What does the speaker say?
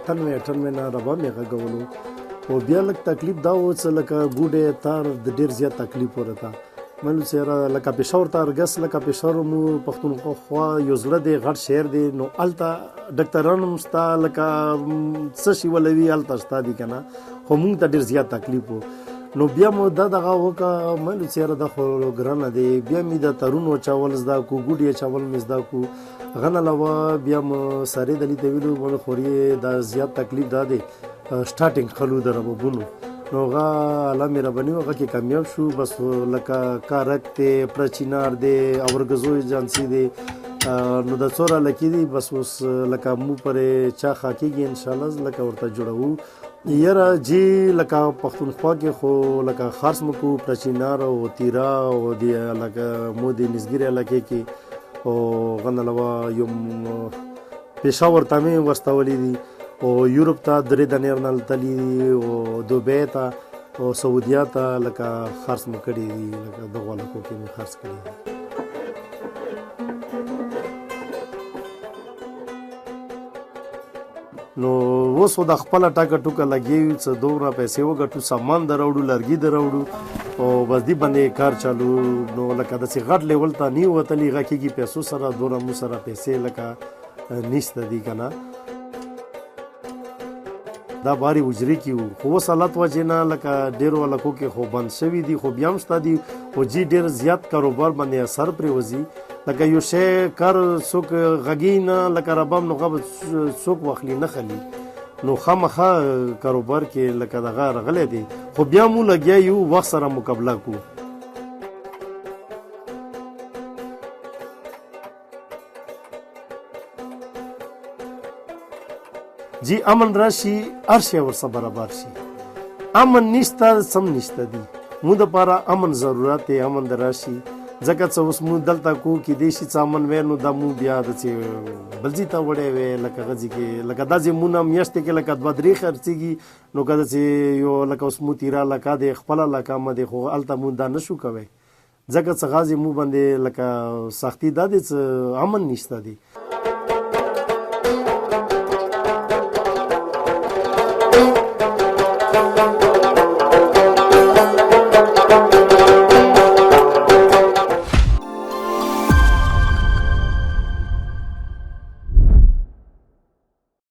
ستنوي اټنوي نه رباب مې غږولو او بیا لږ تکلیف دا و چې لکه ګوډې تار د ډېر زیات تکلیف ورته ملو سره لکه پېښور ته ارګس لکه پېښور مو پښتونخوا یو زړه دی غټ شهر دی نو هلته ډاکټران هم شته لکه څه شي ولوي هلته شته دي که نه خو موږ ته ډېر زیات تکلیف و نو بیا مو دا دغه وکړه ملو سره دا خو ګرانه دی بیا مې د ترون وچول زده کړو ګوډې اچول مې زده کړو هغه نه علاوه بیا مو سارې دلي ته ویلو ملو خوري دا زیات تکلیف دا دی سټارټینګ خلو د ربابونو نو هغه الله مهرباني هغه کې کامیاب شو بس لکه کارک دی پرچینار دی اورکزو ایجنسی دی نو د څوره لکې دي بس اوس لکه مو پرې چا خاکېږي انشاءالله لکه ورته جوړوو یاره جی لکه پښتونخوا کې خو لکه خاص مو کو پرچینار او تیرا او د لکه مو د نسګیر علاقې کې او غن علاوه یو پېښور ته مې واستولي دي او یورپ ته درې دانې نلتلي دي او دوبۍ ته او سعودیا ته لکه خرڅ مو کړي دي لکه دغو علاقو کې مې خرڅ کړي دي نو اوس خو د خپله ټاکه ټوکه لګېږي څه دومره پیسې وګټو سامان د راوړو لرګي د راوړو او بس دې باندې کار چالو نو لکه داسې غټ لیول ته نه وتلي هغه کېږي پیسو سره دومره مو سره پیسې لکه نشته دي که نه دا باري حجرې کې وو خو اوس حالت وجې نه لکه ډېرو علاقو کې خو بند شوي دي خو بیا هم شته دي خو جي ډېر زیات کاروبار باندې اثر پرېوځي لکه یو شی کار څوک غږي نه لکه رباب نو هغه څوک واخلي نه خلي نو خامخا کاروبار کې لکه دغه راغلی دی خو بیا مو لګیا یو وخت سره مقابله کوو جی امن راشي هر شی ورسره برابر شي امن نشته سم نشته دي مو دپاره امن ضرورت دی امن د راشي ځکه څه اوس مو دلته کو کېدای شي څه امن وی نو دا مو بیا داسې بل ځای ته وړی وی لکه هغه ځای کې لکه دا ځای مونه میاشتې کې لکه دوه درې خرڅېږي نو که داسې یو لکه اوس مو تیره علاقه دی خپله علاقه مه دی خو هلته مو دا نه شو کوی ځکه څه غازې مو باندې لکه سختي دا دی څه امن نشته دی